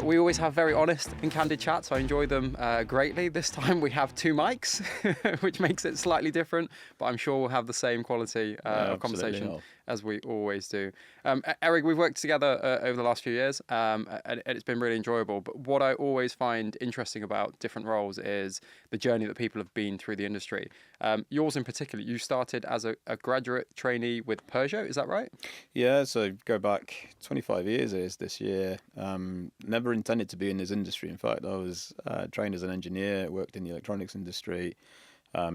We always have very honest and candid chats. I enjoy them greatly. This time we have two mics, which makes it slightly different, but I'm sure we'll have the same quality of conversation as we always do. Eurig, we've worked together over the last few years, and it's been really enjoyable. But what I always find interesting about different roles is the journey that people have been through the industry. Yours in particular, you started as a graduate trainee with Peugeot, is that right? Yeah, so go back 25 years it is this year. Never intended to be in this industry. In fact, I was trained as an engineer, worked in the electronics industry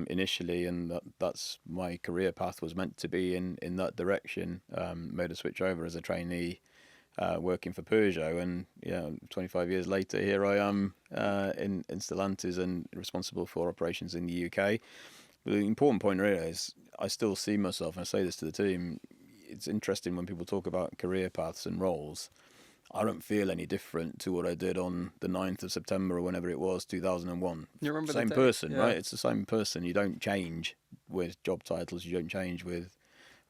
initially, and that's my career path was meant to be in that direction. Made a switch over as a trainee, working for Peugeot, and 25 years later, here I am in Stellantis and responsible for operations in the UK. But the important point really is I still see myself, and I say this to the team, it's interesting when people talk about career paths and roles. I don't feel any different to what I did on the 9th of September or whenever it was, 2001. You remember same the day? person, Yeah. right? It's the same person. You don't change with job titles. You don't change with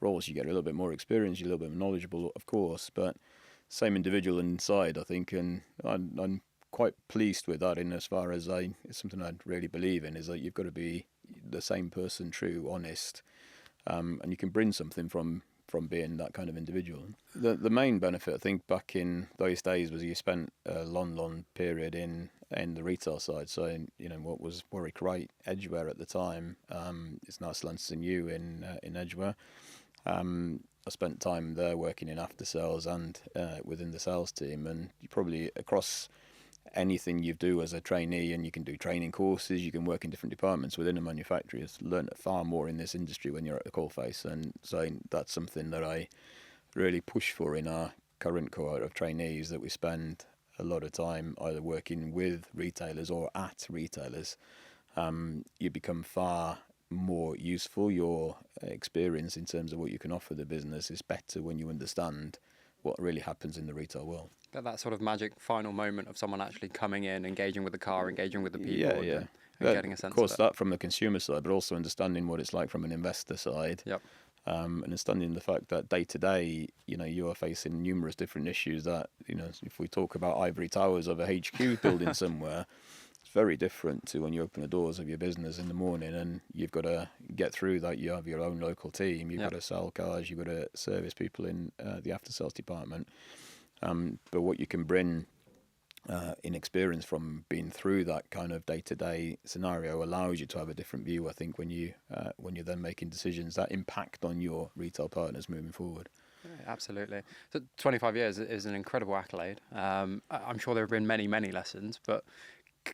roles. You get a little bit more experience. You're a little bit more knowledgeable, of course, but same individual inside, I think. And I'm quite pleased with that in as far as it's something I really believe in, is that you've got to be the same person, true, honest, and you can bring something from being that kind of individual. The main benefit, I think, back in those days was you spent a long period in the retail side. So, what was Warwick Wright Edgware at the time, it's now Stellantis in Edgware. I spent time there working in after sales and within the sales team, and you probably across anything you do as a trainee, and you can do training courses, you can work in different departments within a manufacturer. You've learned far more in this industry when you're at the coalface, and so that's something that I really push for in our current cohort of trainees, that we spend a lot of time either working with retailers or at retailers. You become far more useful. Your experience in terms of what you can offer the business is better when you understand what really happens in the retail world. That sort of magic final moment of someone actually coming in, engaging with the car, engaging with the people, and getting a sense of course, of it. that from the consumer side, but also understanding what it's like from an investor side. Yep. And understanding the fact that day to day, you are facing numerous different issues that, if we talk about ivory towers of a HQ building somewhere, it's very different to when you open the doors of your business in the morning and you've got to get through that. You have your own local team, you've got to sell cars, you've got to service people in the after sales department. But what you can bring in experience from being through that kind of day-to-day scenario allows you to have a different view, I think, when you're then making decisions that impact on your retail partners moving forward. Yeah, absolutely. So 25 years is an incredible accolade. I'm sure there have been many, many lessons, but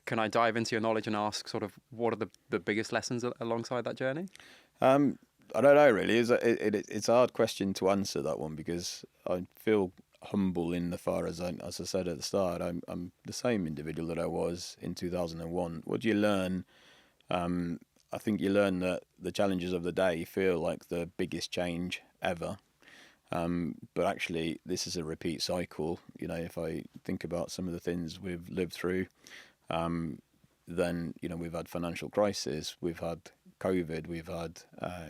can I dive into your knowledge and ask sort of what are the biggest lessons alongside that journey? I don't know, really. It's a hard question to answer, that one, because I feel humble in the far as I said at the start, I'm the same individual that I was in 2001. What do you learn? I think you learn that the challenges of the day feel like the biggest change ever. But actually, this is a repeat cycle. If I think about some of the things we've lived through, then, we've had financial crisis, we've had COVID, we've had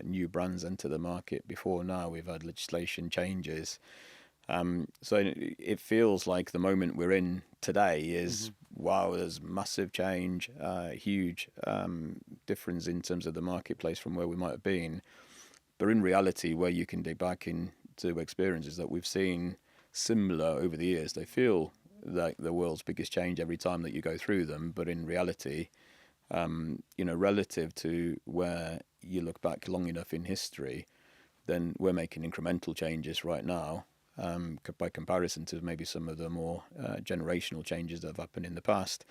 new brands enter the market before now, we've had legislation changes. So it feels like the moment we're in today is, wow, there's massive change, huge difference in terms of the marketplace from where we might have been. But in reality, where you can dig back into experiences that we've seen similar over the years, they feel like the world's biggest change every time that you go through them. But in reality, relative to where you look back long enough in history, then we're making incremental changes right now. By comparison to maybe some of the more generational changes that have happened in the past.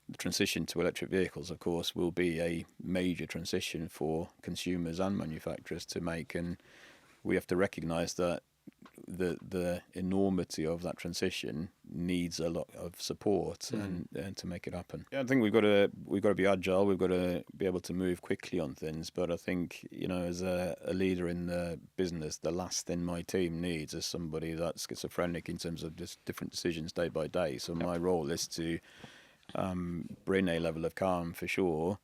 The transition to electric vehicles, of course, will be a major transition for consumers and manufacturers to make, and we have to recognise that the enormity of that transition needs a lot of support and to make it happen. Yeah, I think we've got to be agile. We've got to be able to move quickly on things. But I think as a leader in the business, the last thing my team needs is somebody that's schizophrenic in terms of just different decisions day by day. So my role is to bring a level of calm, for sure,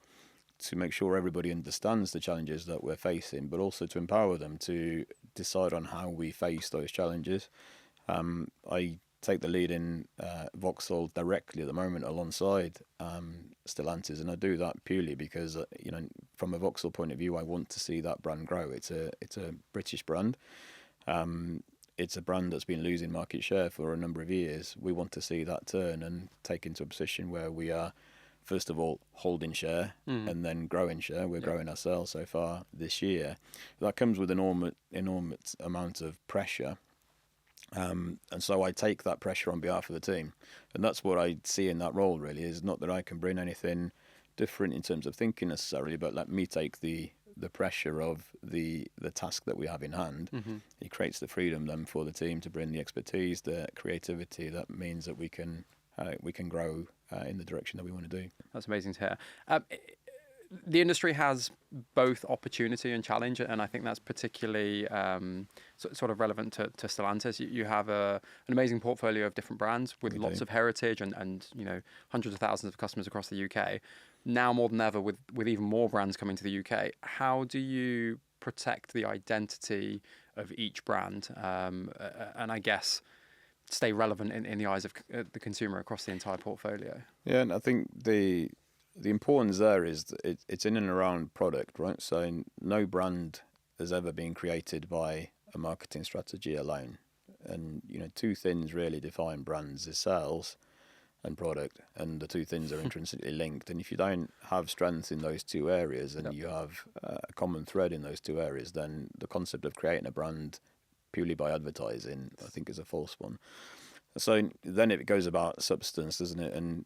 to make sure everybody understands the challenges that we're facing, but also to empower them to decide on how we face those challenges. I take the lead in Vauxhall directly at the moment alongside Stellantis, and I do that purely because from a Vauxhall point of view, I want to see that brand grow. It's a British brand. It's a brand that's been losing market share for a number of years. We want to see that turn and take into a position where we are, first of all, holding share and then growing share. We're growing our sales so far this year. That comes with an enormous amount of pressure. And so I take that pressure on behalf of the team. And that's what I see in that role, really, is not that I can bring anything different in terms of thinking necessarily, but let me take the pressure of the task that we have in hand. It creates the freedom then for the team to bring the expertise, the creativity. That means that we can grow in the direction that we want to do. That's amazing to hear. The industry has both opportunity and challenge, and I think that's particularly sort of relevant to Stellantis. You have an amazing portfolio of different brands with lots of heritage and hundreds of thousands of customers across the UK. Now more than ever, with even more brands coming to the UK, how do you protect the identity of each brand and I guess stay relevant in the eyes of the consumer across the entire portfolio? Yeah, and I think the importance there is that it's in and around product, right? So no brand has ever been created by a marketing strategy alone. And, two things really define brands is sales and product. And the two things are intrinsically linked. And if you don't have strength in those two areas and you have a common thread in those two areas, then the concept of creating a brand purely by advertising, I think, is a false one. So then it goes about substance, doesn't it? And,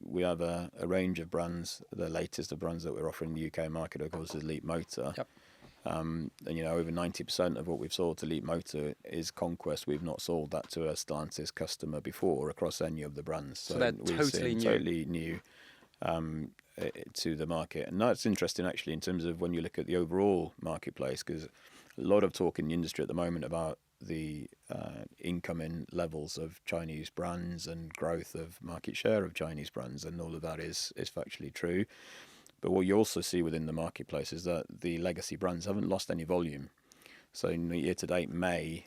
we have a range of brands. The latest of brands that we're offering in the UK market, of course, is Leap Motor. Yep. And, over 90% of what we've sold to Leap Motor is conquest. We've not sold that to a Stellantis customer before across any of the brands. So they're totally new to the market. And that's interesting, actually, in terms of when you look at the overall marketplace, because a lot of talk in the industry at the moment about the incoming levels of Chinese brands and growth of market share of Chinese brands, and all of that is factually true. But what you also see within the marketplace is that the legacy brands haven't lost any volume. So in the year-to-date May,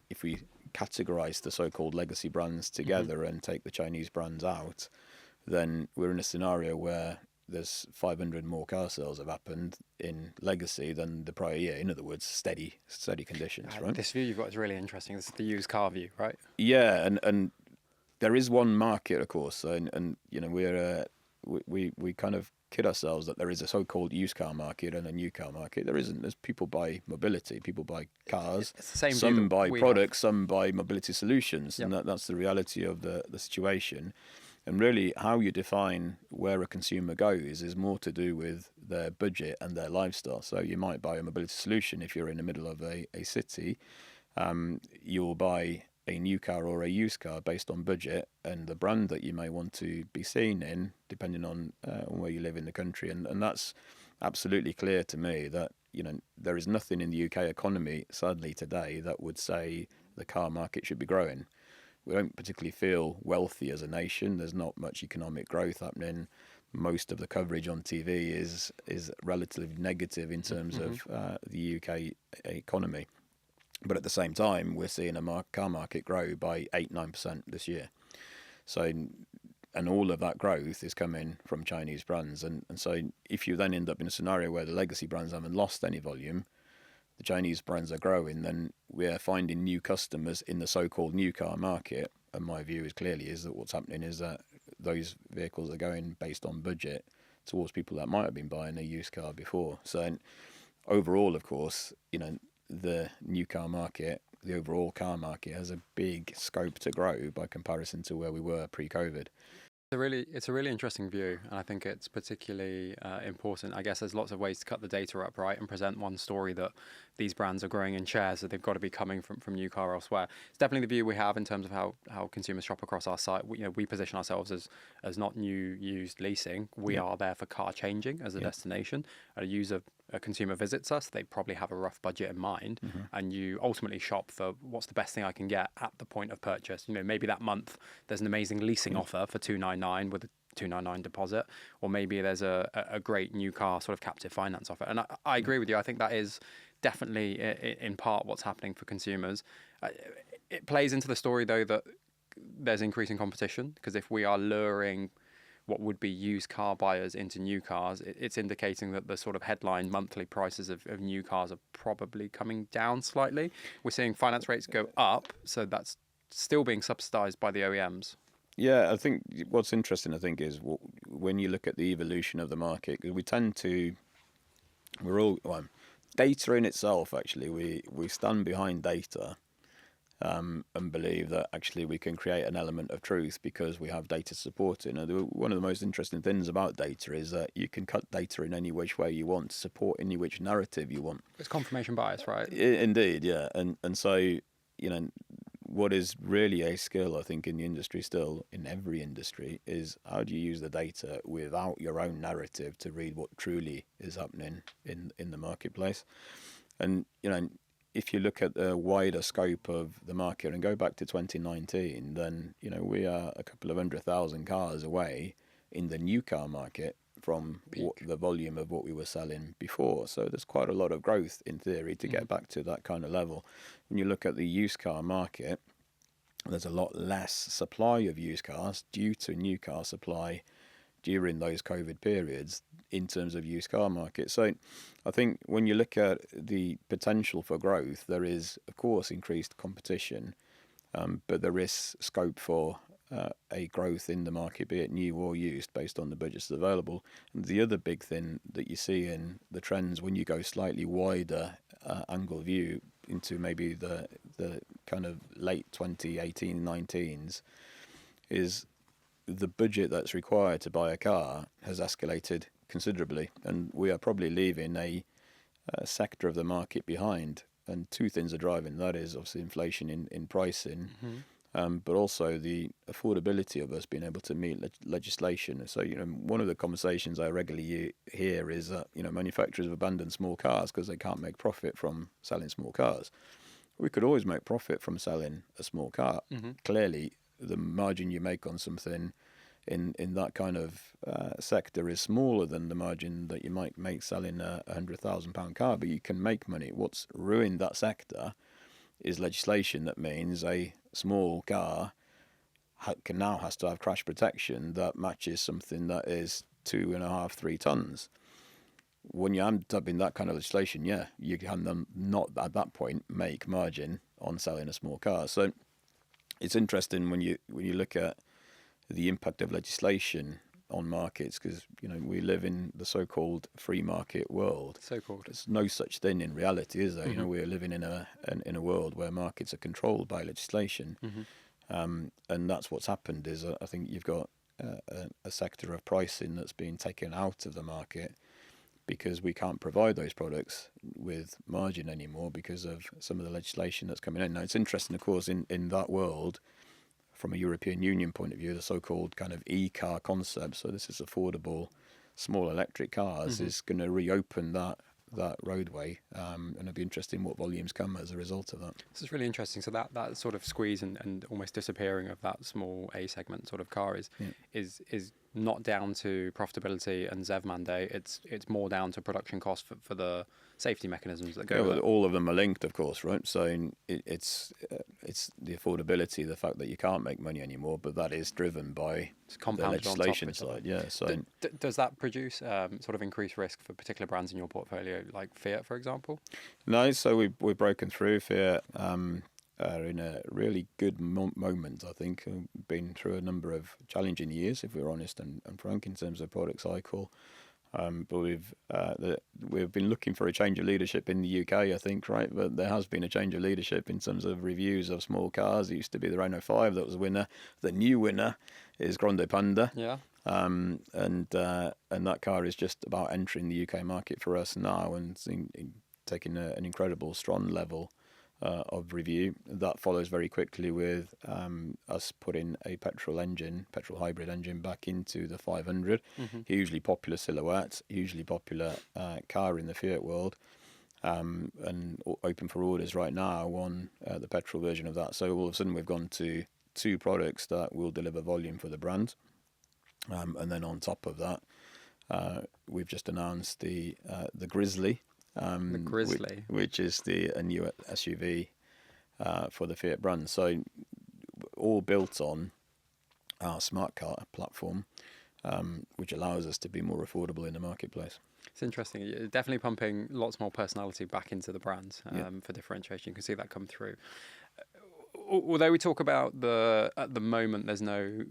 if we categorise the so-called legacy brands together and take the Chinese brands out, then we're in a scenario where there's 500 more car sales have happened in legacy than the prior year. In other words, steady conditions, right? This view you've got is really interesting. This is the used car view, right? Yeah, and there is one market, of course, and we kind of kid ourselves that there is a so-called used car market and a new car market. There isn't. There's people buy mobility, people buy cars. It's the same. Some buy products, some buy mobility solutions, and that's the reality of the situation. And really, how you define where a consumer goes is more to do with their budget and their lifestyle. So you might buy a mobility solution if you're in the middle of a city. You'll buy a new car or a used car based on budget and the brand that you may want to be seen in, depending on where you live in the country. And that's absolutely clear to me that there is nothing in the UK economy, sadly, today that would say the car market should be growing. We don't particularly feel wealthy as a nation. There's not much economic growth happening. Most of the coverage on TV is relatively negative in terms of the UK economy. But at the same time, we're seeing a car market grow by 8-9% this year. So, and all of that growth is coming from Chinese brands. And so if you then end up in a scenario where the legacy brands haven't lost any volume, the Chinese brands are growing, then we're finding new customers in the so-called new car market. And my view is that what's happening is that those vehicles are going based on budget towards people that might have been buying a used car before. So overall, of course, the new car market, the overall car market has a big scope to grow by comparison to where we were pre-COVID. It's a really interesting view, and I think it's particularly important. I guess there's lots of ways to cut the data up, right, and present one story that these brands are growing in share, so they've got to be coming from new car elsewhere. It's definitely the view we have in terms of how consumers shop across our site. We position ourselves as not new, used leasing. We are there for car changing as a destination. A consumer visits us, they probably have a rough budget in mind, and you ultimately shop for what's the best thing I can get at the point of purchase. Maybe that month there's an amazing leasing offer for $299 with a $299 deposit, or maybe there's a great new car sort of captive finance offer. And I agree with you. I think that is definitely in part what's happening for consumers. it plays into the story though that there's increasing competition, because if we are luring what would be used car buyers into new cars, it's indicating that the sort of headline monthly prices of new cars are probably coming down slightly. We're seeing finance rates go up, so that's still being subsidised by the OEMs. Yeah, I think what's interesting, is when you look at the evolution of the market, because we tend to, data in itself, actually, we stand behind data and believe that actually we can create an element of truth because we have data supporting. One of the most interesting things about data is that you can cut data in any which way you want to support any which narrative you want. It's confirmation bias, right? Indeed, yeah. And so, what is really a skill, I think, in the industry still, in every industry, is how do you use the data without your own narrative to read what truly is happening in the marketplace. And, if you look at the wider scope of the market and go back to 2019, then, we are a couple of 100,000 cars away in the new car market from the volume of what we were selling before. So there's quite a lot of growth in theory to get back to that kind of level. When you look at the used car market, there's a lot less supply of used cars due to new car supply during those COVID periods in terms of used car market. So I think when you look at the potential for growth, there is, of course, increased competition, but there is scope for a growth in the market, be it new or used, based on the budgets available. And the other big thing that you see in the trends when you go slightly wider angle view into maybe the kind of late 2018, 19s is the budget that's required to buy a car has escalated considerably, and we are probably leaving a sector of the market behind. And two things are driving that: is obviously inflation in pricing, but also the affordability of us being able to meet legislation. So, one of the conversations I regularly hear is that, manufacturers have abandoned small cars because they can't make profit from selling small cars. We could always make profit from selling a small car. Clearly, the margin you make on something in that kind of sector is smaller than the margin that you might make selling a £100,000 car, but you can make money. What's ruined that sector is legislation that means a small car now has to have crash protection that matches something that is 2.5, 3 tons. When you end up in that kind of legislation, you can not at that point make margin on selling a small car. So it's interesting when you look at the impact of legislation on markets, because we live in the so-called free market world. So-called. There's no such thing in reality, is there? We're living in a world where markets are controlled by legislation, and that's what's happened. Is I think you've got a sector of pricing that's being taken out of the market because we can't provide those products with margin anymore because of some of the legislation that's coming in. Now, it's interesting, of course, in that world, from a European Union point of view, the so-called kind of e-car concept, so this is affordable small electric cars, is going to reopen that roadway, and it'll be interesting what volumes come as a result of that. This is really interesting. So that sort of squeeze and almost disappearing of that small A segment sort of car is not down to profitability and ZEV mandate. It's more down to production costs for the safety mechanisms that go with it. All of them are linked, of course, right? So it's the affordability, the fact that you can't make money anymore, but that is driven by the legislation side. Yeah. So does that produce sort of increased risk for particular brands in your portfolio, like Fiat, for example? No. So we've broken through. Fiat are in a really good moment, I think. Been through a number of challenging years, if we're honest and frank, in terms of product cycle. But we've been looking for a change of leadership in the UK, I think, right? But there has been a change of leadership in terms of reviews of small cars. It used to be the Renault 5 that was the winner. The new winner is Grande Panda. Yeah. And that car is just about entering the UK market for us now and taking an incredible strong level of review. That follows very quickly with us putting a petrol hybrid engine back into the 500. Hugely popular silhouette, hugely popular car in the Fiat world, and open for orders right now on the petrol version of that. So all of a sudden we've gone to 2 products that will deliver volume for the brand, and then on top of that, we've just announced the Grizzly. The Grizzly, which is a new SUV for the Fiat brand. So all built on our smart car platform, which allows us to be more affordable in the marketplace. It's interesting. You're definitely pumping lots more personality back into the brand for differentiation. You can see that come through. Although we talk about at the moment there's no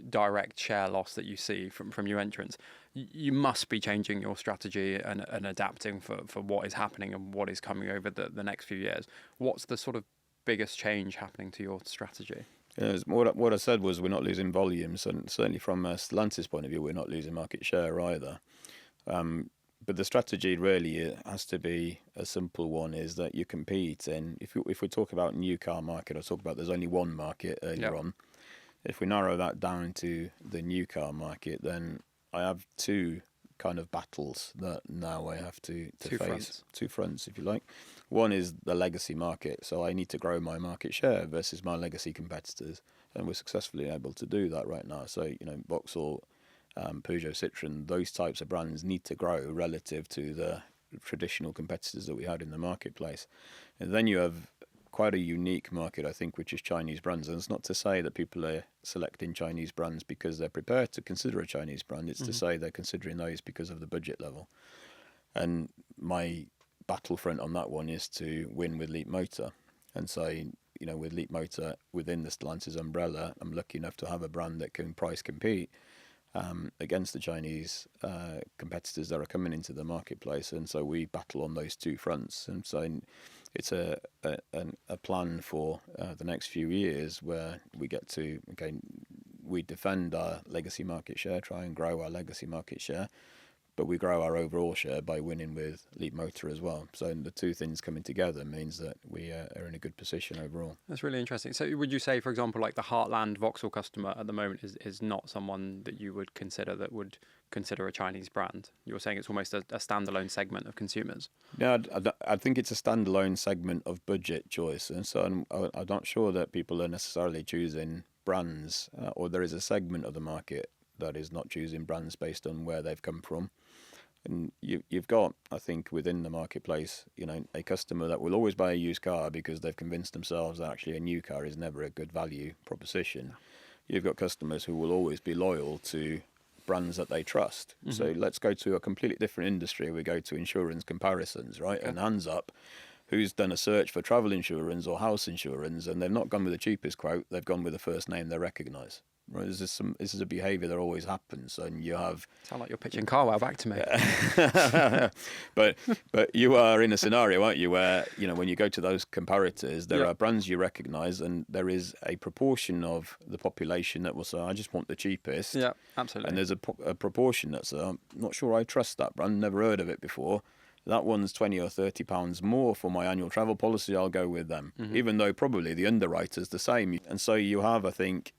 direct share loss that you see from new entrants, you must be changing your strategy and adapting for what is happening and what is coming over the next few years. What's the sort of biggest change happening to your strategy? Yeah, what I said was we're not losing volumes, and certainly from a Stellantis point of view, we're not losing market share either. But the strategy really has to be a simple one, is that you compete in, if we talk about new car market, I talk about there's only one market earlier on. If we narrow that down to the new car market, then I have two kind of battles that now I have to face. Two fronts, if you like. One is the legacy market, so I need to grow my market share versus my legacy competitors, and we're successfully able to do that right now. So, Vauxhall, Peugeot, Citroën, those types of brands need to grow relative to the traditional competitors that we had in the marketplace. And then you have quite a unique market, I think, which is Chinese brands. And it's not to say that people are selecting Chinese brands because they're prepared to consider a Chinese brand. It's to say they're considering those because of the budget level. And my battlefront on that one is to win with Leapmotor. And so, with Leapmotor within the Stellantis umbrella, I'm lucky enough to have a brand that can price compete against the Chinese competitors that are coming into the marketplace, and so we battle on those two fronts. And so it's a plan for the next few years where we get to we defend our legacy market share, try and grow our legacy market share, but we grow our overall share by winning with Leapmotor as well. So the two things coming together means that we are in a good position overall. That's really interesting. So would you say, for example, like the Heartland Vauxhall customer at the moment is not someone that you would consider a Chinese brand? You're saying it's almost a standalone segment of consumers? Yeah, I think it's a standalone segment of budget choice. And so I'm not sure that people are necessarily choosing brands, or there is a segment of the market that is not choosing brands based on where they've come from. And you've got, I think, within the marketplace, a customer that will always buy a used car because they've convinced themselves that actually a new car is never a good value proposition. You've got customers who will always be loyal to brands that they trust. Mm-hmm. So let's go to a completely different industry. We go to insurance comparisons, right? Okay. And hands up, who's done a search for travel insurance or house insurance, and they've not gone with the cheapest quote, they've gone with the first name they recognise. Right, this is a behaviour that always happens, and you have. Sound like you're pitching Carwow back to me. but you are in a scenario, aren't you, where when you go to those comparators, there are brands you recognise, and there is a proportion of the population that will say, "I just want the cheapest." Yeah, absolutely. And there's a proportion that's, "I'm not sure I trust that brand. Never heard of it before. That one's £20 or £30 more for my annual travel policy. I'll go with them," even though probably the underwriter's the same. And so you have, I think,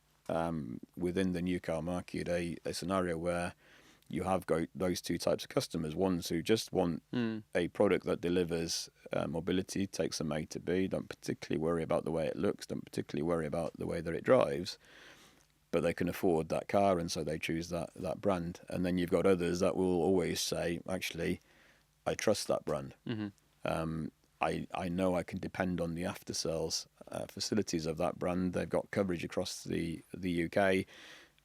within the new car market, a scenario where you have those two types of customers. Ones who just want a product that delivers mobility, takes them A to B, don't particularly worry about the way it looks, don't particularly worry about the way that it drives, but they can afford that car, and so they choose that brand. And then you've got others that will always say, actually, I trust that brand. I know I can depend on the after sales facilities of that brand. They've got coverage across the UK.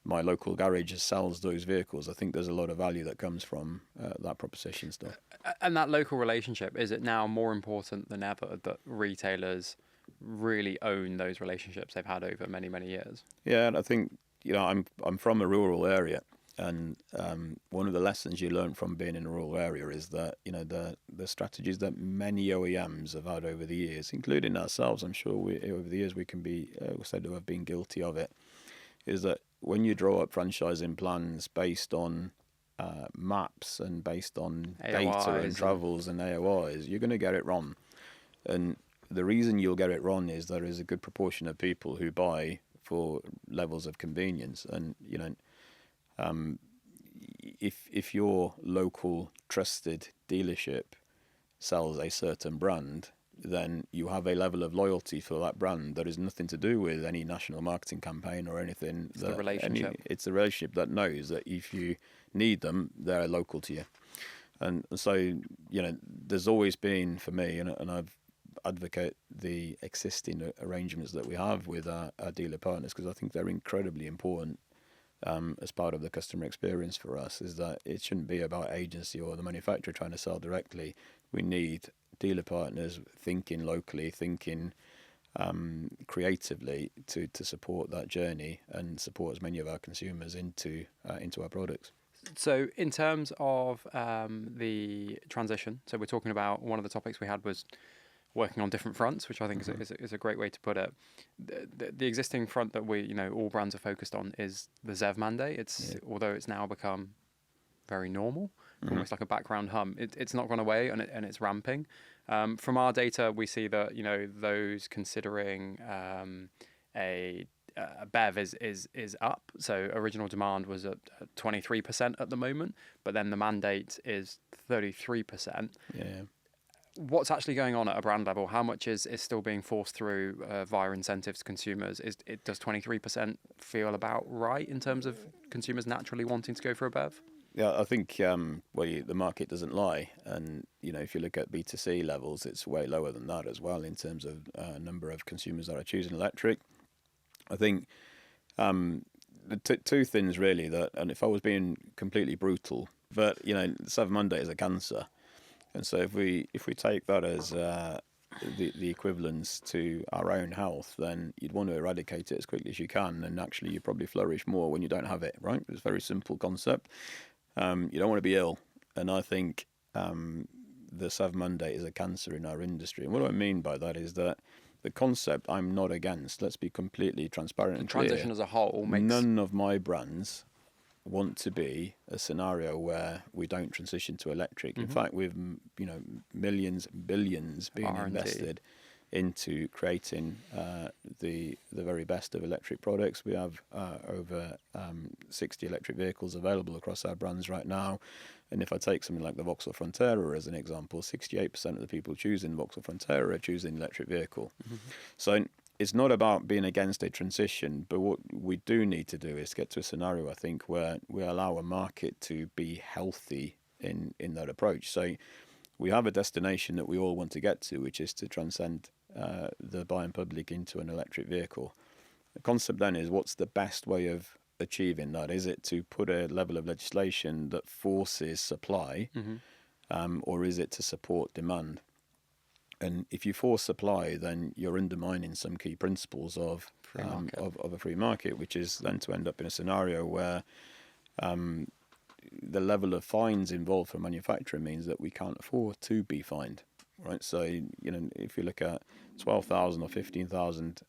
My local garage sells those vehicles. I think there's a lot of value that comes from that proposition stuff. And that local relationship, is it now more important than ever that retailers really own those relationships they've had over many, many years? Yeah, and I think I'm from a rural area. And one of the lessons you learn from being in a rural area is that the strategies that many OEMs have had over the years, including ourselves, I'm sure over the years we can be said to have been guilty of it, is that when you draw up franchising plans based on maps and based on AOIs data and travels and AOIs, you're going to get it wrong. And the reason you'll get it wrong is there is a good proportion of people who buy for levels of convenience, and if your local trusted dealership sells a certain brand, then you have a level of loyalty for that brand that is nothing to do with any national marketing campaign or anything. It's the relationship. It's a relationship that knows that if you need them, they're local to you. And so, there's always been, for me, and advocate the existing arrangements that we have with our dealer partners, because I think they're incredibly important as part of the customer experience for us. Is that it shouldn't be about agency or the manufacturer trying to sell directly. We need dealer partners thinking locally, thinking creatively to support that journey and support as many of our consumers into our products. So in terms of the transition, so we're talking about, one of the topics we had was working on different fronts, which I think is a great way to put it. The existing front that all brands are focused on is the ZEV mandate. Although it's now become very normal, almost like a background hum. It's not gone away, and it's ramping. From our data, we see that those considering a BEV is up. So original demand was at 23% at the moment, but then the mandate is 33%. Yeah. What's actually going on at a brand level? How much is still being forced through via incentives to consumers? Does 23% feel about right in terms of consumers naturally wanting to go for a BEV? Yeah, I think the market doesn't lie, and if you look at B2C levels, it's way lower than that as well in terms of number of consumers that are choosing electric. I think the two things really and if I was being completely brutal, but ZEV mandate is a cancer, and so if we take that as the equivalence to our own health, then you'd want to eradicate it as quickly as you can, and actually you probably flourish more when you don't have it, right? It's a very simple concept. You don't want to be ill, and I think the ZEV mandate is a cancer in our industry. And what I mean by that is that the concept I'm not against. Let's be completely transparent and clear. The transition as a whole makes... None of my brands want to be a scenario where we don't transition to electric. In fact, with millions, billions being R&D. invested into creating the very best of electric products. We have over 60 electric vehicles available across our brands right now. And if I take something like the Vauxhall Frontera as an example, 68% of the people choosing Vauxhall Frontera are choosing an electric vehicle. So it's not about being against a transition, but what we do need to do is get to a scenario, I think, where we allow a market to be healthy in that approach. So we have a destination that we all want to get to, which is to transcend the buying public into an electric vehicle. The concept then is, what's the best way of achieving that? Is it to put a level of legislation that forces supply, or is it to support demand? And if you force supply, then you're undermining some key principles of a free market, which is then to end up in a scenario where the level of fines involved for manufacturer means that we can't afford to be fined, right? So, if you look at 12,000 or 15,000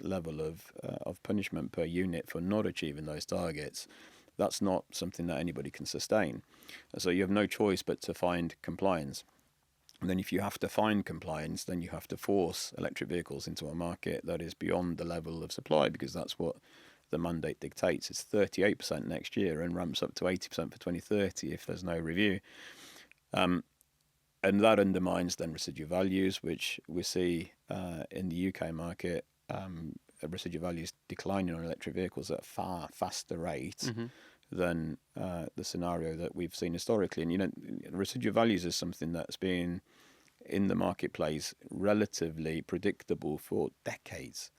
level of punishment per unit for not achieving those targets, that's not something that anybody can sustain. So you have no choice but to find compliance. And then if you have to find compliance, then you have to force electric vehicles into a market that is beyond the level of supply, because that's what the mandate dictates. It's 38% next year and ramps up to 80% for 2030 if there's no review. And that undermines then residual values, which we see in the UK market, residual values declining on electric vehicles at a far faster rate than the scenario that we've seen historically. And, residual values is something that's been in the marketplace relatively predictable for decades.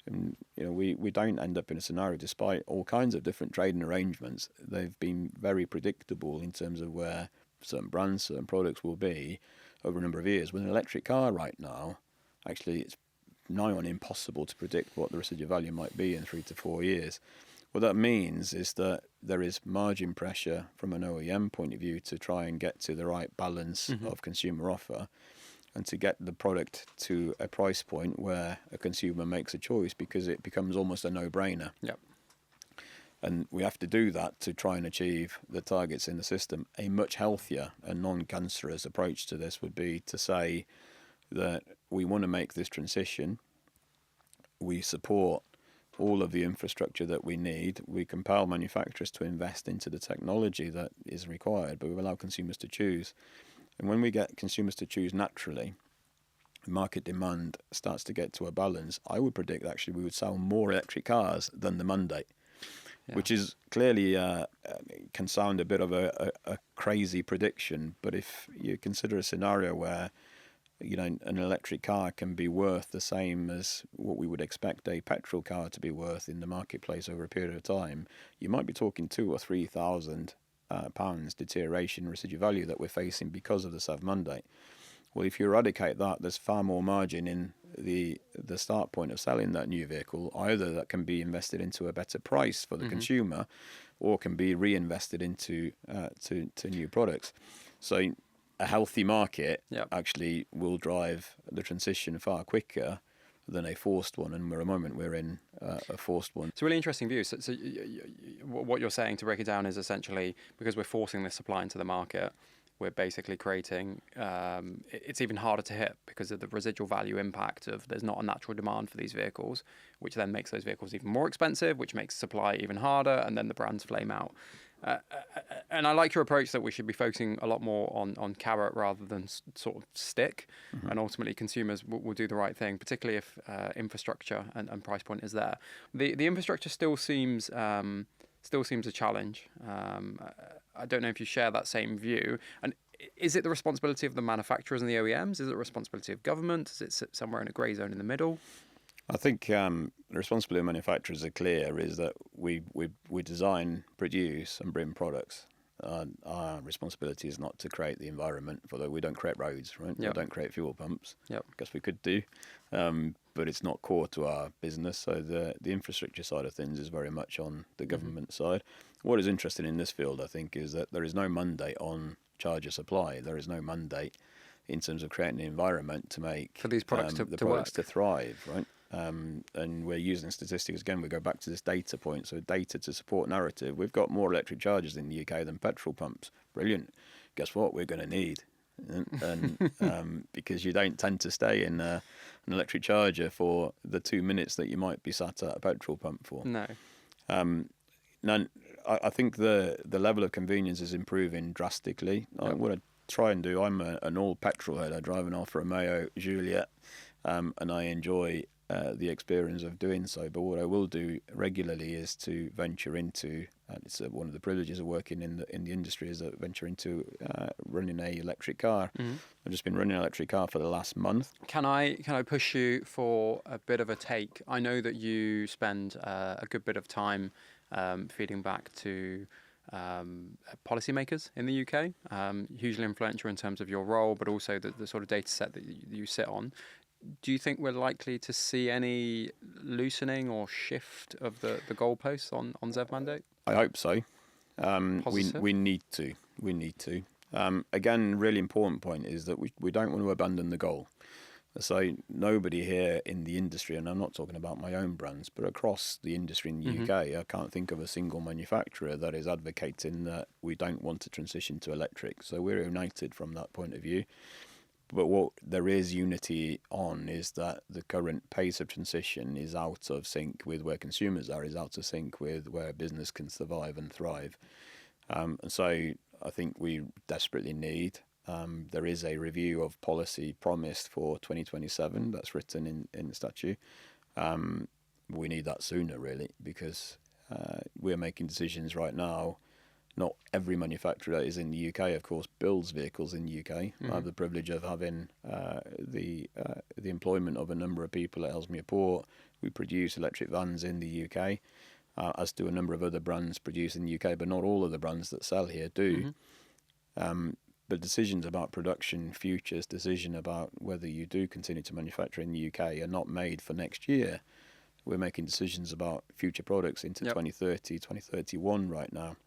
And, we don't end up in a scenario, despite all kinds of different trading arrangements, they've been very predictable in terms of where certain brands, certain products will be over a number of years. With an electric car right now, actually it's nigh on impossible to predict what the residual value might be in 3 to 4 years. What that means is that there is margin pressure from an OEM point of view to try and get to the right balance of consumer offer, and to get the product to a price point where a consumer makes a choice, because it becomes almost a no-brainer. Yep. And we have to do that to try and achieve the targets in the system. A much healthier and non-cancerous approach to this would be to say that we want to make this transition. We support all of the infrastructure that we need. We compel manufacturers to invest into the technology that is required, but we allow consumers to choose. And when we get consumers to choose naturally, market demand starts to get to a balance. I would predict actually we would sell more electric cars than the mandate, which is clearly can sound a bit of a crazy prediction. But if you consider a scenario where an electric car can be worth the same as what we would expect a petrol car to be worth in the marketplace over a period of time, you might be talking £2,000 or £3,000 deterioration in residual value that we're facing because of the Sav mandate. Well, if you eradicate that, there's far more margin in the start point of selling that new vehicle. Either that can be invested into a better price for the consumer, or can be reinvested into to new products. So a healthy market actually will drive the transition far quicker than a forced one, and at the moment we're in a forced one. It's a really interesting view. So what you're saying, to break it down, is essentially because we're forcing this supply into the market, we're basically creating, it's even harder to hit because of the residual value impact of there's not a natural demand for these vehicles, which then makes those vehicles even more expensive, which makes supply even harder, and then the brands flame out. And I like your approach that we should be focusing a lot more on carrot rather than sort of stick, and ultimately consumers will do the right thing, particularly if infrastructure and price point is there. The infrastructure still seems a challenge. I don't know if you share that same view. And is it the responsibility of the manufacturers and the OEMs? Is it the responsibility of government? Is it sit somewhere in a grey zone in the middle? I think the responsibility of manufacturers are clear, is that we design, produce and bring products. Our responsibility is not to create the environment, although we don't create roads, right? We don't create fuel pumps. I guess we could do, but it's not core to our business. So the infrastructure side of things is very much on the government side. What is interesting in this field, I think, is that there is no mandate on charger supply. There is no mandate in terms of creating an environment to make for these products to thrive, right? And we're using statistics again. We go back to this data point, so data to support narrative. We've got more electric chargers in the UK than petrol pumps. Brilliant. Guess what? We're going to need, and because you don't tend to stay in an electric charger for the 2 minutes that you might be sat at a petrol pump for. No. Now, I think the level of convenience is improving drastically. What I try and do, I'm an old petrol head. I drive an Alfa Romeo Juliet, and I enjoy the experience of doing so. But what I will do regularly is to venture into, and it's one of the privileges of working in the industry, is to venture into running a electric car. I've just been running an electric car for the last month. Can I push you for a bit of a take? I know that you spend a good bit of time feeding back to policymakers in the UK, hugely influential in terms of your role, but also the sort of data set that you sit on. Do you think we're likely to see any loosening or shift of the goalposts on ZEV mandate? I hope so. We need to. Again, really important point is that we don't want to abandon the goal. So nobody here in the industry, and I'm not talking about my own brands, but across the industry in the UK, I can't think of a single manufacturer that is advocating that we don't want to transition to electric. So we're united from that point of view. But what there is unity on is that the current pace of transition is out of sync with where consumers are, is out of sync with where business can survive and thrive. And so I think we desperately need, there is a review of policy promised for 2027 that's written in the statute. We need that sooner, really, because we're making decisions right now. Not every manufacturer that is in the UK, of course, builds vehicles in the UK. I have the privilege of having the employment of a number of people at Ellesmere Port. We produce electric vans in the UK, as do a number of other brands produced in the UK, but not all of the brands that sell here do. But decisions about production futures, decision about whether you do continue to manufacture in the UK are not made for next year. We're making decisions about future products into 2030, 2031 right now.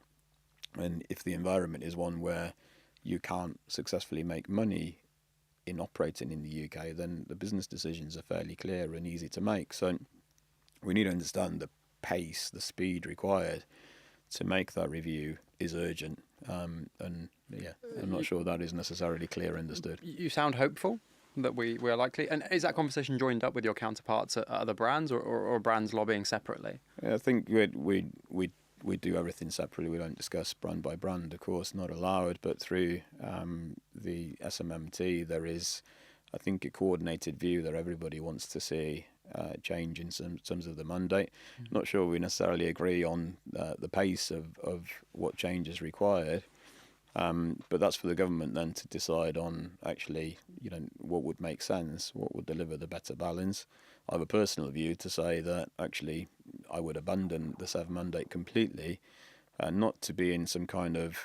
And if the environment is one where you can't successfully make money in operating in the UK, then the business decisions are fairly clear and easy to make. So we need to understand the pace, the speed required to make that review is urgent. And yeah, I'm not sure that is necessarily clear understood. You sound hopeful that we are likely. And is that conversation joined up with your counterparts at other brands or brands lobbying separately? Yeah, I think we do everything separately. We don't discuss brand by brand, of course, not allowed. But through the SMMT, there is, I think, a coordinated view that everybody wants to see change in terms of the mandate. Not sure we necessarily agree on the pace of what change is required. But that's for the government then to decide on actually, what would make sense, what would deliver the better balance. I have a personal view to say that actually I would abandon the 7 mandate completely, not to be in some kind of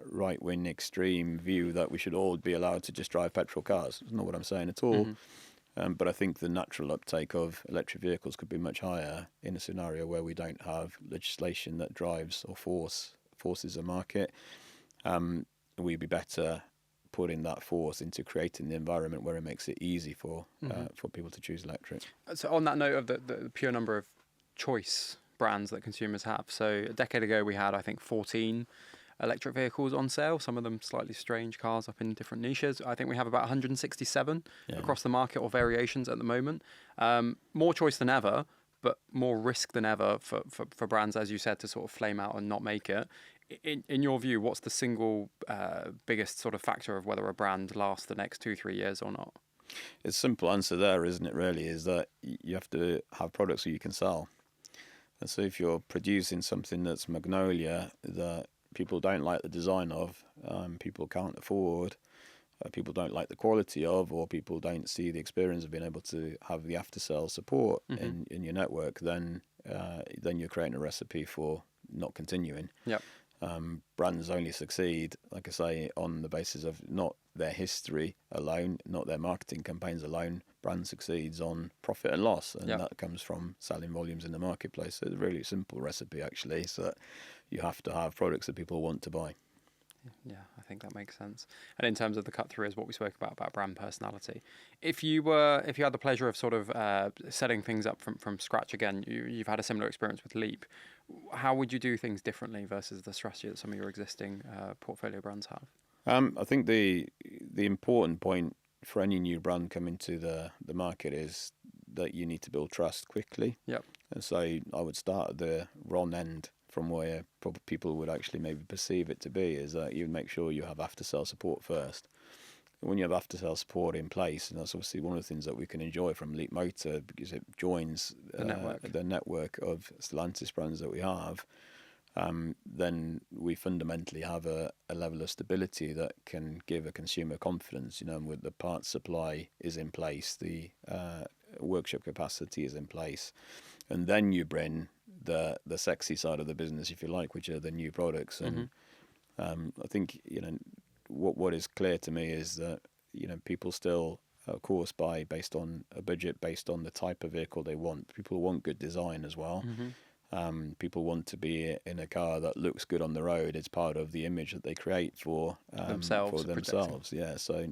right-wing extreme view that we should all be allowed to just drive petrol cars. That's not what I'm saying at all. But I think the natural uptake of electric vehicles could be much higher in a scenario where we don't have legislation that drives or forces a market. We'd be better putting that force into creating the environment where it makes it easy for people to choose electric. So on that note of the pure number of choice brands that consumers have, so a decade ago we had, I think, 14 electric vehicles on sale, some of them slightly strange cars up in different niches. I think we have about 167 across the market, or variations at the moment. More choice than ever, but more risk than ever for brands, as you said, to sort of flame out and not make it. In your view, what's the single biggest sort of factor of whether a brand lasts the next 2-3 years or not? It's a simple answer there, isn't it, really, is that you have to have products that you can sell. And so if you're producing something that's Magnolia that people don't like the design of, people can't afford, people don't like the quality of, or people don't see the experience of being able to have the after-sales support in your network, then you're creating a recipe for not continuing. Yep. Brands only succeed, like I say, on the basis of not their history alone, not their marketing campaigns alone. Brand succeeds on profit and loss, and that comes from selling volumes in the marketplace. So it's a really simple recipe, actually, so that you have to have products that people want to buy. Yeah, I think that makes sense. And in terms of the cut through is what we spoke about brand personality. If you had the pleasure of sort of setting things up from scratch again, you've had a similar experience with Leap. How would you do things differently versus the strategy that some of your existing portfolio brands have? I think the important point for any new brand coming to the market is that you need to build trust quickly. Yep. And so I would start at the wrong end from where probably people would actually maybe perceive it to be, is that you make sure you have after-sale support first. When you have after-sale support in place, and that's obviously one of the things that we can enjoy from Leap Motor, because it joins the network of Stellantis brands that we have, then we fundamentally have a level of stability that can give a consumer confidence, with the parts supply is in place, the workshop capacity is in place, and then you bring the sexy side of the business, if you like, which are the new products. And I think what is clear to me is that people still, of course, buy based on a budget, based on the type of vehicle they want. People want good design as well. People want to be in a car that looks good on the road. It's part of the image that they create for themselves. Yeah, so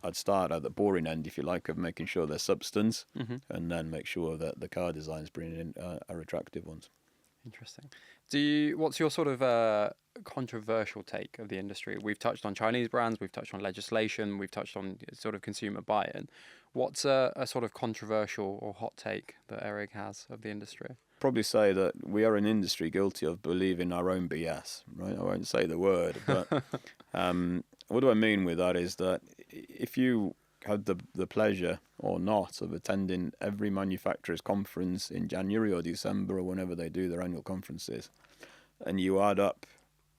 I'd start at the boring end, if you like, of making sure there's substance, and then make sure that the car designs bringing in are attractive ones. Interesting. What's your sort of controversial take of the industry? We've touched on Chinese brands, we've touched on legislation, we've touched on sort of consumer buy-in. What's a sort of controversial or hot take that Eurig has of the industry? Probably say that we are an industry guilty of believing our own BS, right? I won't say the word, but what do I mean with that is that if you had the pleasure or not of attending every manufacturer's conference in January or December or whenever they do their annual conferences, and you add up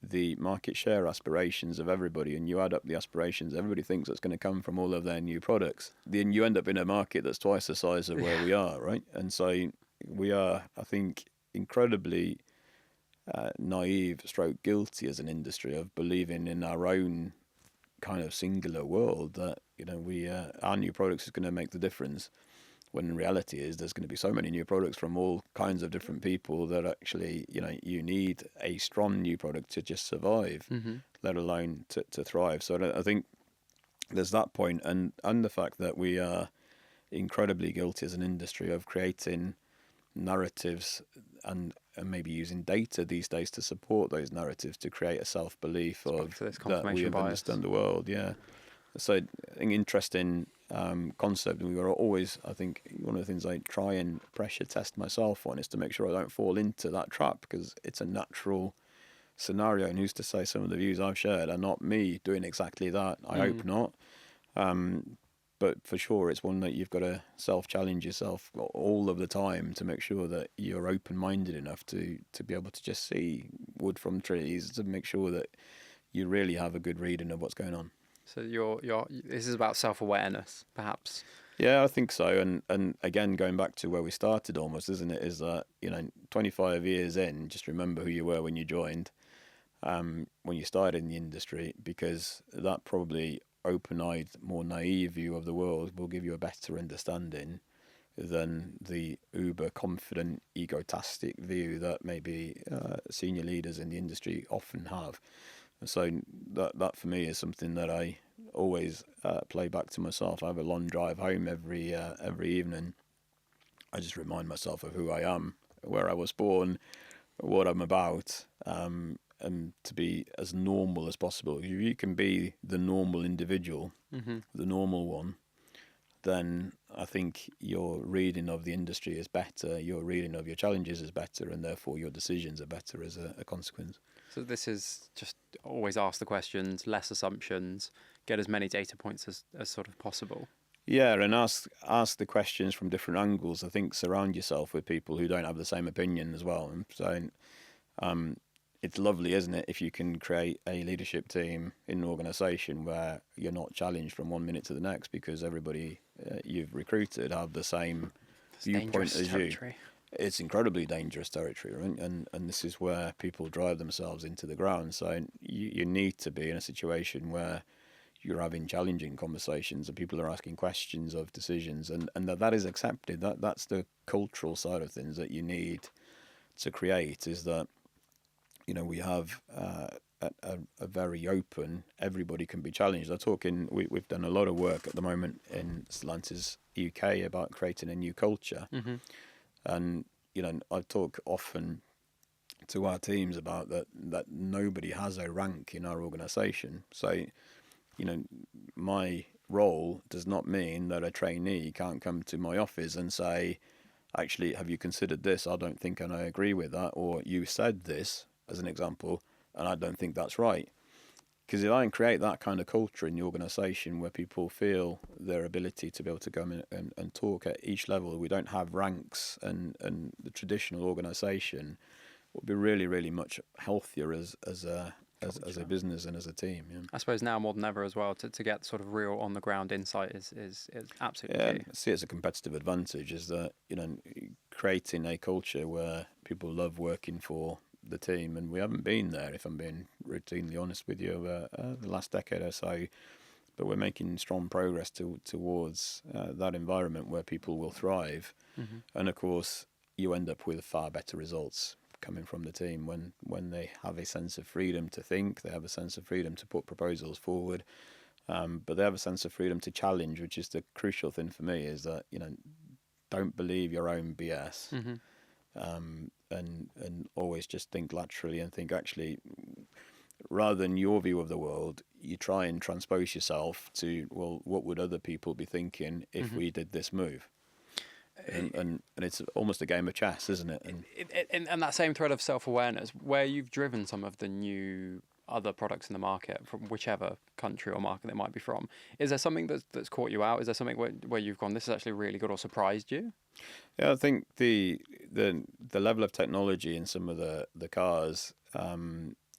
the market share aspirations of everybody, and you add up the aspirations everybody thinks that's going to come from all of their new products, then you end up in a market that's twice the size of where we are, right? And so we are, I think, incredibly naive stroke guilty as an industry of believing in our own kind of singular world that our new products is going to make the difference, when in reality is there's going to be so many new products from all kinds of different people that actually you need a strong new product to just survive, let alone to thrive. So I think there's that point, and the fact that we are incredibly guilty as an industry of creating narratives and maybe using data these days to support those narratives, to create a self-belief of that we understand the world. Yeah. So I think interesting concept, and we were always, I think, one of the things I try and pressure test myself on is to make sure I don't fall into that trap, because it's a natural scenario, and who's to say some of the views I've shared are not me doing exactly that. I hope not. But for sure, it's one that you've got to self-challenge yourself all of the time to make sure that you're open-minded enough to be able to just see wood from trees, to make sure that you really have a good reading of what's going on. So this is about self-awareness, perhaps. Yeah, I think so. And again, going back to where we started almost, isn't it, is that, 25 years in, just remember who you were when you joined, when you started in the industry, because that probably open-eyed, more naive view of the world will give you a better understanding than the uber confident, egotastic view that maybe senior leaders in the industry often have. And so that for me is something that I always play back to myself. I have a long drive home every evening. I just remind myself of who I am, where I was born, what I'm about, and to be as normal as possible. If you can be the normal individual, the normal one, then I think your reading of the industry is better, your reading of your challenges is better, and therefore your decisions are better as a consequence. So this is just always ask the questions, less assumptions, get as many data points as sort of possible. Yeah, and ask the questions from different angles. I think surround yourself with people who don't have the same opinion as well. And so it's lovely, isn't it, if you can create a leadership team in an organisation where you're not challenged from one minute to the next because everybody you've recruited have the same viewpoint as territory. You. It's incredibly dangerous territory, right? And this is where people drive themselves into the ground. So you need to be in a situation where you're having challenging conversations and people are asking questions of decisions, and that is accepted. That's the cultural side of things that you need to create, is that, we have a very open, everybody can be challenged. We've done a lot of work at the moment in Stellantis UK about creating a new culture. Mm-hmm. And, I talk often to our teams about that nobody has a rank in our organisation. So, my role does not mean that a trainee can't come to my office and say, actually, have you considered this? I don't think and I agree with that. Or you said this, as an example, and I don't think that's right. Because if I can create that kind of culture in the organisation where people feel their ability to be able to go in and talk at each level, we don't have ranks, and the traditional organisation will be really, really much healthier as a business and as a team. Yeah. I suppose now more than ever as well, to get sort of real on the ground insight is absolutely key. I see it as a competitive advantage, is that, creating a culture where people love working for the team, and we haven't been there, if I'm being routinely honest with you, over the last decade or so, but we're making strong progress towards that environment where people will thrive. Mm-hmm. And of course you end up with far better results coming from the team when they have a sense of freedom to think, they have a sense of freedom to put proposals forward, but they have a sense of freedom to challenge, which is the crucial thing for me, is that, don't believe your own BS. Mm-hmm. And always just think laterally and think, actually, rather than your view of the world, you try and transpose yourself to, well, what would other people be thinking if Mm-hmm. we did this move? And it's almost a game of chess, isn't it? And that same thread of self-awareness, where you've driven some of the new other products in the market from whichever country or market they might be from, is there something that's caught you out? Is there something where you've gone, this is actually really good, or surprised you? Yeah, I think the level of technology in some of the cars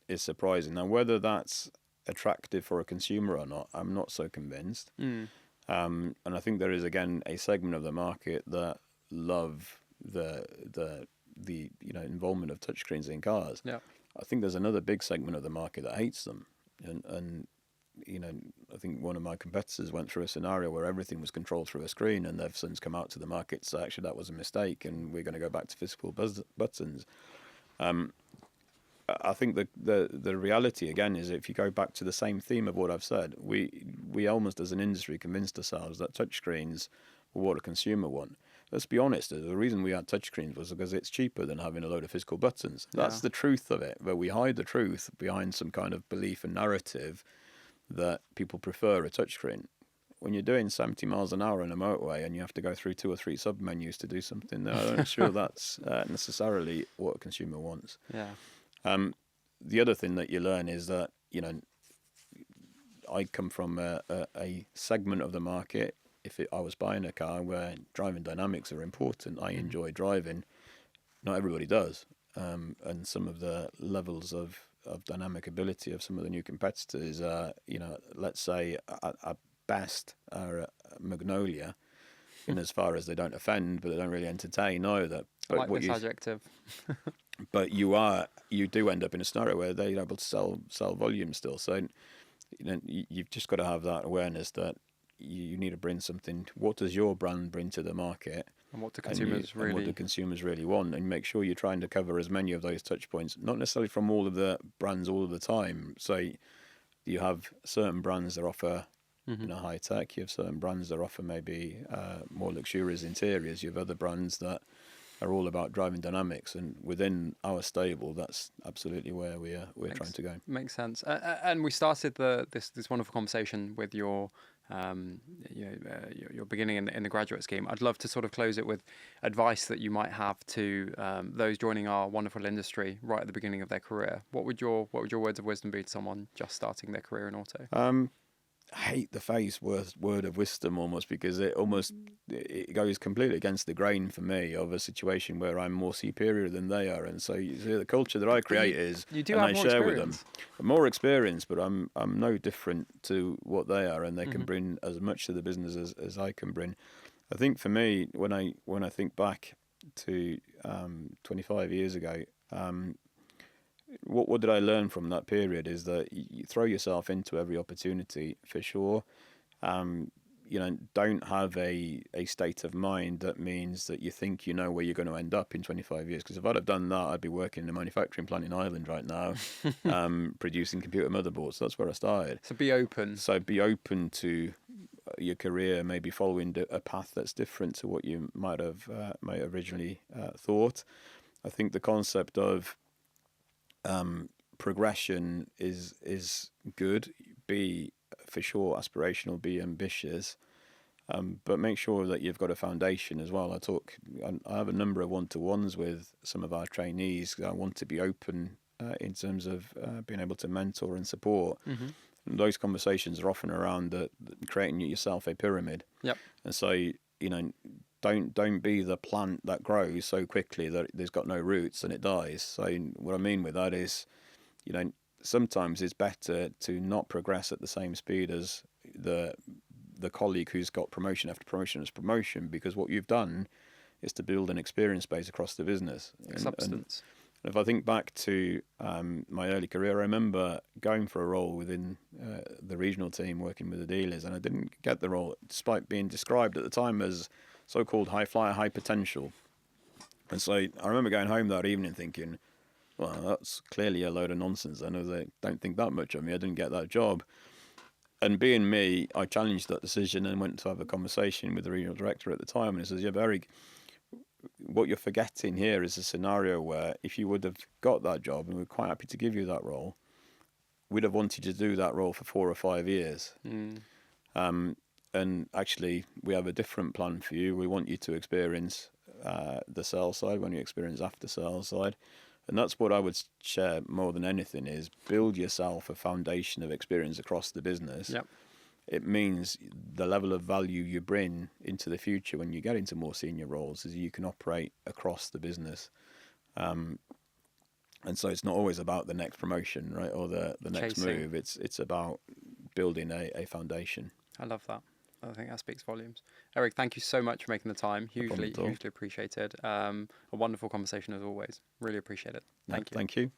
is surprising. Now, whether that's attractive for a consumer or not, I'm not so convinced. Mm. And I think there is, again, a segment of the market that love the involvement of touchscreens in cars. Yeah. I think there's another big segment of the market that hates them, and I think one of my competitors went through a scenario where everything was controlled through a screen, and they've since come out to the market, so actually that was a mistake, and we're going to go back to physical buttons. I think the reality, again, is if you go back to the same theme of what I've said, we almost as an industry convinced ourselves that touchscreens were what a consumer want. Let's be honest, the reason we had touchscreens was because it's cheaper than having a load of physical buttons. That's the truth of it, but we hide the truth behind some kind of belief and narrative that people prefer a touchscreen. When you're doing 70 miles an hour on a motorway and you have to go through 2 or 3 sub-menus to do something, I'm not sure that's necessarily what a consumer wants. Yeah. The other thing that you learn is that, I come from a segment of the market. If I was buying a car where driving dynamics are important, I enjoy driving. Not everybody does. And some of the levels of of dynamic ability of some of the new competitors. Let's say at best are Magnolia, in as far as they don't offend, but they don't really entertain either. But I like this adjective. But you do end up in a scenario where they're able to sell volume still. So you've just got to have that awareness that you need to bring something. What does your brand bring to the market? And what do consumers really... And what do consumers really want? And make sure you're trying to cover as many of those touch points, not necessarily from all of the brands all of the time. So you have certain brands that offer high tech. You have certain brands that offer maybe more luxurious interiors. You have other brands that are all about driving dynamics, and within our stable, that's absolutely where we're trying to go. Makes sense. And we started this wonderful conversation with your beginning in the graduate scheme. I'd love to sort of close it with advice that you might have to those joining our wonderful industry right at the beginning of their career. What would your words of wisdom be to someone just starting their career in auto? I hate the phrase word of wisdom almost, because it goes completely against the grain for me of a situation where I'm more superior than they are, and so the culture that I create you do have I more share experience. with them more experience, but I'm no different to what they are, and they can bring as much to the business as I can bring. I think for me, when I think back to 25 years ago. What did I learn from that period is that you throw yourself into every opportunity for sure. Don't have a state of mind that means that you think you know where you're going to end up in 25 years. Because if I'd have done that, I'd be working in a manufacturing plant in Ireland right now, producing computer motherboards. That's where I started. So be open. So be open to your career, maybe following a path that's different to what you might have originally thought. I think the concept of progression is good. Be for sure aspirational, be ambitious, but make sure that you've got a foundation as well. I have a number of one-to-ones with some of our trainees. I want to be open in terms of being able to mentor and support. And those conversations are often around creating yourself a pyramid. Yep. And so don't be the plant that grows so quickly that there's got no roots and it dies. So what I mean with that is, sometimes it's better to not progress at the same speed as the colleague who's got promotion after promotion as promotion, because what you've done is to build an experience base across the business. Substance. And if I think back to my early career, I remember going for a role within the regional team working with the dealers, and I didn't get the role despite being described at the time as so-called high flyer, high potential. And so I remember going home that evening thinking, well, that's clearly a load of nonsense. I know they don't think that much of me. I didn't get that job. And being me, I challenged that decision and went to have a conversation with the regional director at the time. And he says, yeah, Eurig, what you're forgetting here is a scenario where if you would have got that job, and we're quite happy to give you that role, we'd have wanted you to do that role for 4 or 5 years. And actually, we have a different plan for you. We want you to experience the sales side, when you experience after sales side. And that's what I would share more than anything is build yourself a foundation of experience across the business. Yep. It means the level of value you bring into the future when you get into more senior roles is you can operate across the business. And so it's not always about the next promotion, right, or the next move. It's about building a foundation. I love that. I think that speaks volumes. Eurig, thank you so much for making the time. Hugely appreciated. A wonderful conversation as always. Really appreciate it. Thank you. Thank you.